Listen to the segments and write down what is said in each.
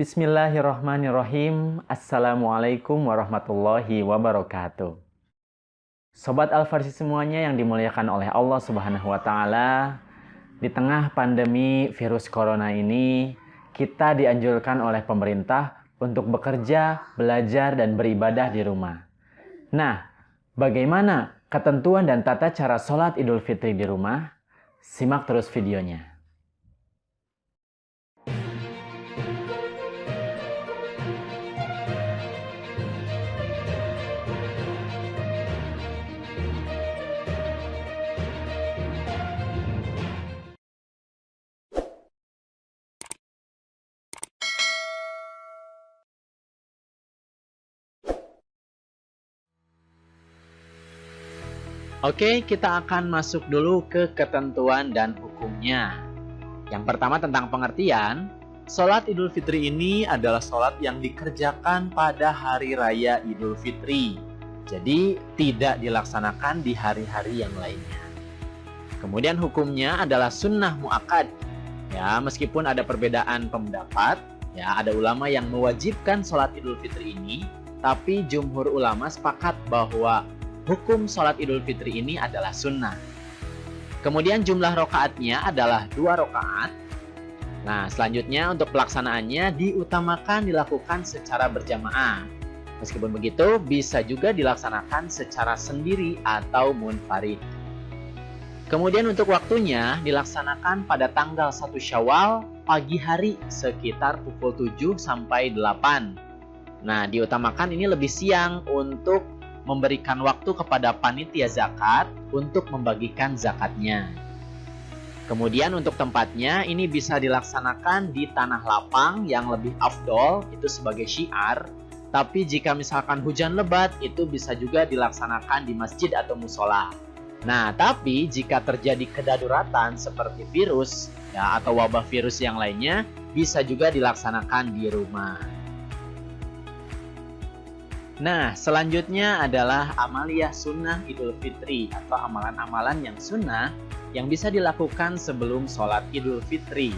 Bismillahirrahmanirrahim. Assalamualaikum warahmatullahi wabarakatuh. Sobat Al-Farsi semuanya yang dimuliakan oleh Allah Subhanahu wa Ta'ala, di tengah pandemi virus corona ini, kita dianjurkan oleh pemerintah untuk bekerja, belajar, dan beribadah di rumah. Nah, bagaimana ketentuan dan tata cara sholat Idul Fitri di rumah? Simak terus videonya. Oke, kita akan masuk dulu ke ketentuan dan hukumnya. Yang pertama tentang pengertian, sholat Idul Fitri ini adalah sholat yang dikerjakan pada hari raya Idul Fitri. Jadi tidak dilaksanakan di hari-hari yang lainnya. Kemudian hukumnya adalah sunnah muakkad. Ya, meskipun ada perbedaan pendapat, ya ada ulama yang mewajibkan sholat Idul Fitri ini, tapi jumhur ulama sepakat bahwa hukum sholat Idul Fitri ini adalah sunnah. Kemudian jumlah rokaatnya adalah 2 rokaat. Nah, selanjutnya untuk pelaksanaannya diutamakan dilakukan secara berjamaah. Meskipun begitu, bisa juga dilaksanakan secara sendiri atau munfarid. Kemudian untuk waktunya dilaksanakan pada tanggal 1 Syawal pagi hari sekitar pukul 7 sampai 8. Nah, diutamakan ini lebih siang untuk memberikan waktu kepada panitia zakat untuk membagikan zakatnya. Kemudian untuk tempatnya ini bisa dilaksanakan di tanah lapang yang lebih afdol, itu sebagai syiar. Tapi jika misalkan hujan lebat, itu bisa juga dilaksanakan di masjid atau musola. Nah, tapi jika terjadi kedaruratan seperti virus ya atau wabah virus yang lainnya, bisa juga dilaksanakan di rumah. Nah, selanjutnya adalah amaliyah sunnah Idul Fitri atau amalan-amalan yang sunnah yang bisa dilakukan sebelum sholat Idul Fitri.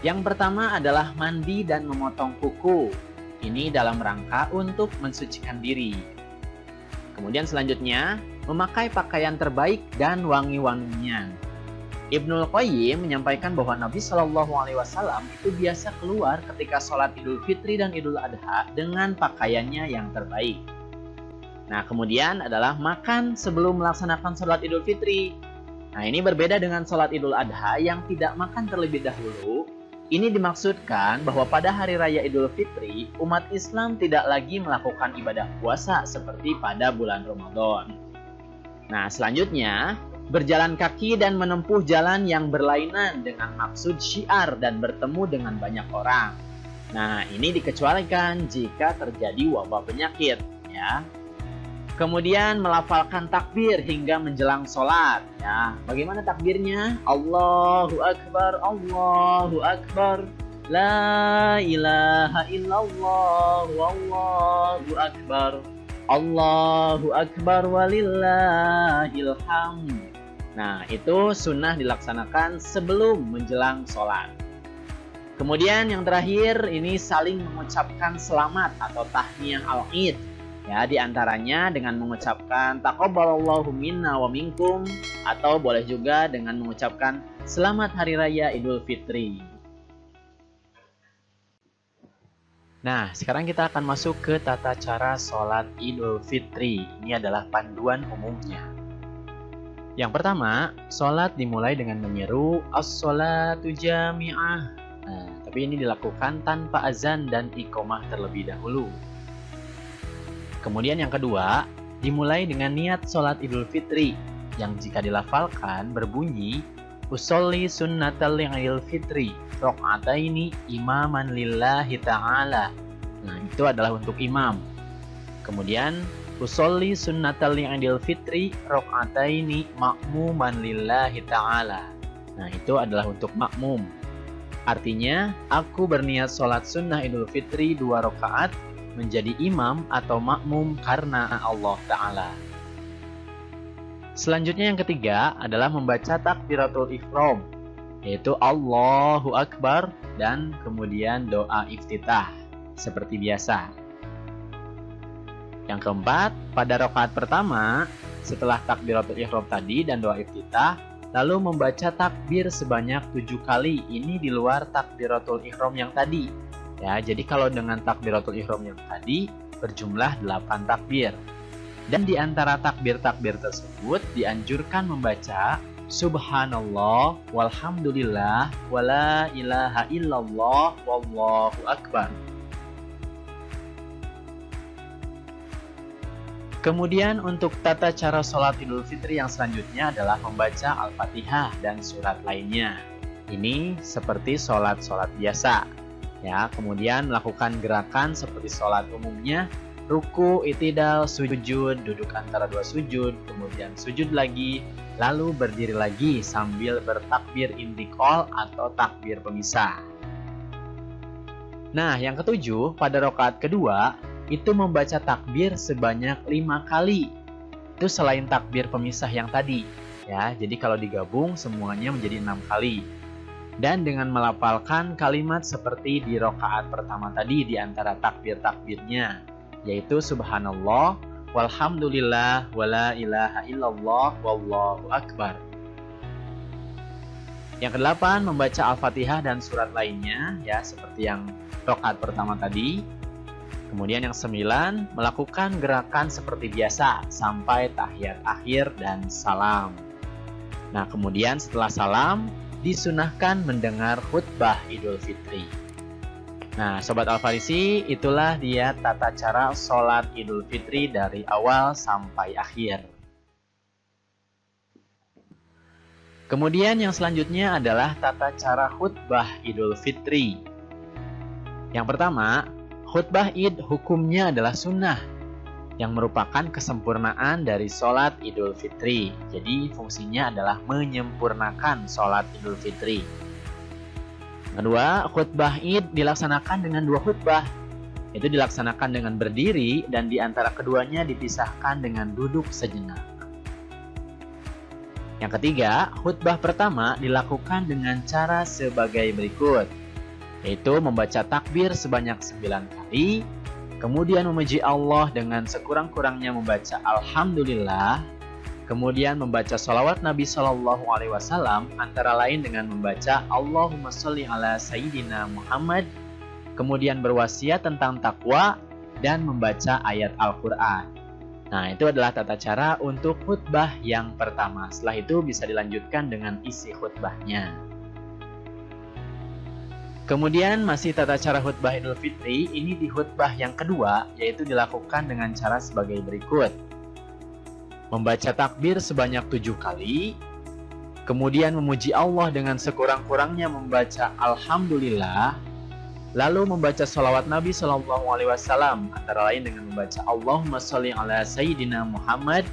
Yang pertama adalah mandi dan memotong kuku. Ini dalam rangka untuk mensucikan diri. Kemudian selanjutnya, memakai pakaian terbaik dan wangi-wangian. Ibnul Qayyim menyampaikan bahwa Nabi Shallallahu Alaihi Wasallam itu biasa keluar ketika sholat Idul Fitri dan Idul Adha dengan pakaiannya yang terbaik. Nah, kemudian adalah makan sebelum melaksanakan sholat Idul Fitri. Nah, ini berbeda dengan sholat Idul Adha yang tidak makan terlebih dahulu. Ini dimaksudkan bahwa pada hari raya Idul Fitri, umat Islam tidak lagi melakukan ibadah puasa seperti pada bulan Ramadan. Nah, selanjutnya berjalan kaki dan menempuh jalan yang berlainan dengan maksud syiar dan bertemu dengan banyak orang. Nah, ini dikecualikan jika terjadi wabah penyakit, ya. Kemudian melafalkan takbir hingga menjelang sholat, ya. Bagaimana takbirnya? Allahu Akbar, Allahu Akbar, La ilaha illallah, Wallahu Akbar, Allahu Akbar walillahil hamd. Nah, itu sunnah dilaksanakan sebelum menjelang sholat. Kemudian yang terakhir, ini saling mengucapkan selamat atau tahniyah al-id. Ya, diantaranya dengan mengucapkan taqabbalallahu minna wa minkum, atau boleh juga dengan mengucapkan selamat hari raya Idul Fitri. Nah, sekarang kita akan masuk ke tata cara sholat Idul Fitri. Ini adalah panduan umumnya. Yang pertama, sholat dimulai dengan menyeru as-sholatu jami'ah. Nah, tapi ini dilakukan tanpa azan dan iqomah terlebih dahulu. Kemudian yang kedua, dimulai dengan niat sholat Idul Fitri, yang jika dilafalkan berbunyi usolli sunnatal Idul Fitri raq'ataini imaman lillahi ta'ala. Nah, itu adalah untuk imam. Kemudian usolli sunnatal Idul Fitri raq'ataini ma'muman lillahi ta'ala. Nah, itu adalah untuk makmum. Artinya, aku berniat sholat sunnah Idul Fitri 2 rakaat menjadi imam atau makmum karena Allah Ta'ala. Selanjutnya yang ketiga adalah membaca takbiratul ihram. yaitu Allahu Akbar dan kemudian doa iftitah seperti biasa. Yang keempat, pada rakaat pertama setelah takbiratul ihram tadi dan doa iftitah, lalu membaca takbir sebanyak 7 kali. Ini di luar takbiratul ihram yang tadi. Ya, jadi kalau dengan takbiratul ihram yang tadi berjumlah 8 takbir. Dan di antara takbir-takbir tersebut dianjurkan membaca Subhanallah walhamdulillah wala ilaha illallah wallahu akbar. Kemudian untuk tata cara sholat Idul Fitri yang selanjutnya adalah membaca Al-Fatihah dan surat lainnya. Ini seperti sholat-sholat biasa. Ya, kemudian melakukan gerakan seperti sholat umumnya, ruku, i'tidal, sujud, duduk antara dua sujud, kemudian sujud lagi, lalu berdiri lagi sambil bertakbir intikal atau takbir pemisah. Nah, yang ketujuh, pada rakaat kedua, itu membaca takbir sebanyak 5 kali. Itu selain takbir pemisah yang tadi. Ya, jadi kalau digabung semuanya menjadi 6 kali. Dan dengan melafalkan kalimat seperti di rakaat pertama tadi di antara takbir-takbirnya, yaitu Subhanallah, walhamdulillah, wala ilaha illallah, wallahu akbar. Yang kedelapan, membaca Al-Fatihah dan surat lainnya, ya seperti yang rakaat pertama tadi. Kemudian yang 9, melakukan gerakan seperti biasa sampai tahiyat akhir dan salam. Nah, kemudian setelah salam, disunahkan mendengar khutbah Idul Fitri. Nah, Sobat Al-Farisi, itulah dia tata cara sholat Idul Fitri dari awal sampai akhir. Kemudian yang selanjutnya adalah tata cara khutbah Idul Fitri. Yang pertama, khutbah Id hukumnya adalah sunnah yang merupakan kesempurnaan dari sholat Idul Fitri. Jadi fungsinya adalah menyempurnakan sholat Idul Fitri. Kedua, khutbah Id dilaksanakan dengan 2 khutbah. Itu dilaksanakan dengan berdiri dan di antara keduanya dipisahkan dengan duduk sejenak. Yang ketiga, khutbah pertama dilakukan dengan cara sebagai berikut, yaitu membaca takbir sebanyak 9 kali, kemudian memuji Allah dengan sekurang-kurangnya membaca Alhamdulillah, kemudian membaca sholawat Nabi SAW antara lain dengan membaca Allahumma sholli ala Sayyidina Muhammad, kemudian berwasiat tentang takwa dan membaca ayat Al-Quran. Nah, itu adalah tata cara untuk khutbah yang pertama. Setelah itu bisa dilanjutkan dengan isi khutbahnya. Kemudian masih tata cara khutbah Idul Fitri, ini di khutbah yang kedua, yaitu dilakukan dengan cara sebagai berikut. Membaca takbir sebanyak 7 kali, kemudian memuji Allah dengan sekurang-kurangnya membaca Alhamdulillah, lalu membaca sholawat Nabi SAW antara lain dengan membaca Allahumma sholli ala Sayyidina Muhammad,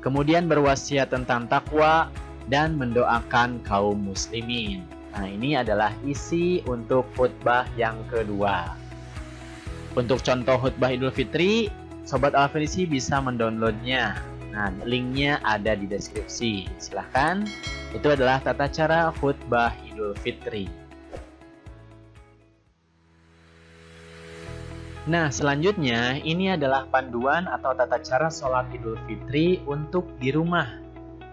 kemudian berwasiat tentang takwa dan mendoakan kaum muslimin. Nah, ini adalah isi untuk khutbah yang kedua. Untuk contoh khutbah Idul Fitri, Sobat Al-Farisi bisa mendownloadnya. Nah, linknya ada di deskripsi. Silahkan. Itu adalah tata cara khutbah Idul Fitri. Nah, selanjutnya ini adalah panduan atau tata cara sholat Idul Fitri untuk di rumah.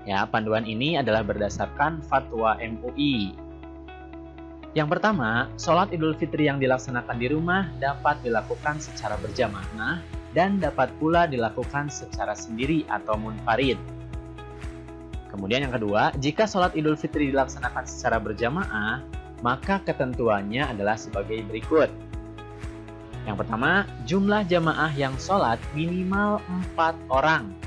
Ya, panduan ini adalah berdasarkan fatwa MUI. Yang pertama, sholat Idul Fitri yang dilaksanakan di rumah dapat dilakukan secara berjamaah dan dapat pula dilakukan secara sendiri atau munfarid. Kemudian yang kedua, jika sholat Idul Fitri dilaksanakan secara berjamaah, maka ketentuannya adalah sebagai berikut. Yang pertama, jumlah jamaah yang sholat minimal 4 orang,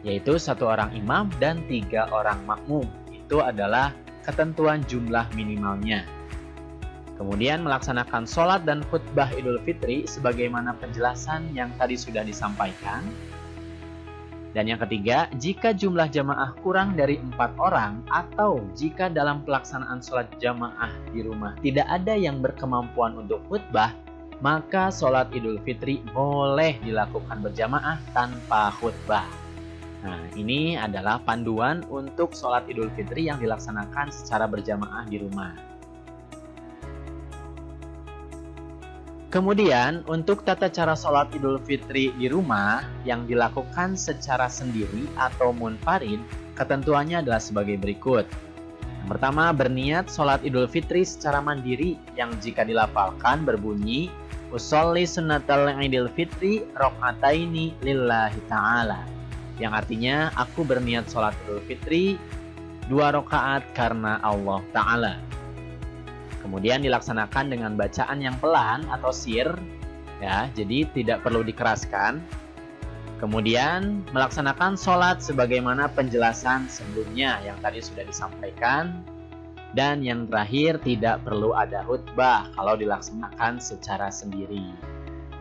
yaitu 1 orang imam dan 3 orang makmum. Itu adalah ketentuan jumlah minimalnya. Kemudian melaksanakan sholat dan khutbah Idul Fitri sebagaimana penjelasan yang tadi sudah disampaikan. Dan yang ketiga, jika jumlah jamaah kurang dari 4 orang atau jika dalam pelaksanaan sholat jamaah di rumah tidak ada yang berkemampuan untuk khutbah, maka sholat Idul Fitri boleh dilakukan berjamaah tanpa khutbah. Nah, ini adalah panduan untuk sholat Idul Fitri yang dilaksanakan secara berjamaah di rumah. Kemudian, untuk tata cara sholat Idul Fitri di rumah yang dilakukan secara sendiri atau munfarid, ketentuannya adalah sebagai berikut. Yang pertama, berniat sholat Idul Fitri secara mandiri yang jika dilafalkan berbunyi Usolli sunnatal Idul Fitri rok'ataini lillahi ta'ala, yang artinya aku berniat sholat Idul Fitri 2 rakaat karena Allah Ta'ala. Kemudian dilaksanakan dengan bacaan yang pelan atau sir, ya, jadi tidak perlu dikeraskan. Kemudian melaksanakan sholat sebagaimana penjelasan sebelumnya yang tadi sudah disampaikan. Dan yang terakhir, tidak perlu ada khutbah kalau dilaksanakan secara sendiri.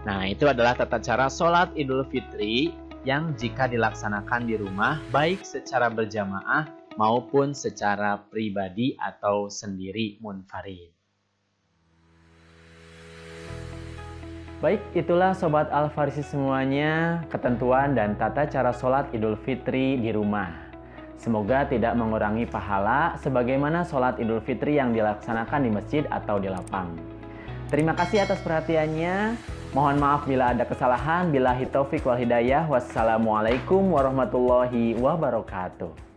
Nah, itu adalah tata cara sholat Idul Fitri yang jika dilaksanakan di rumah, baik secara berjamaah maupun secara pribadi atau sendiri munfarid. Baik, itulah Sobat Al-Farisi semuanya, ketentuan dan tata cara sholat Idul Fitri di rumah. Semoga tidak mengurangi pahala sebagaimana sholat Idul Fitri yang dilaksanakan di masjid atau di lapang. Terima kasih atas perhatiannya. Mohon maaf bila ada kesalahan. Billahi taufik wal hidayah. Wassalamualaikum warahmatullahi wabarakatuh.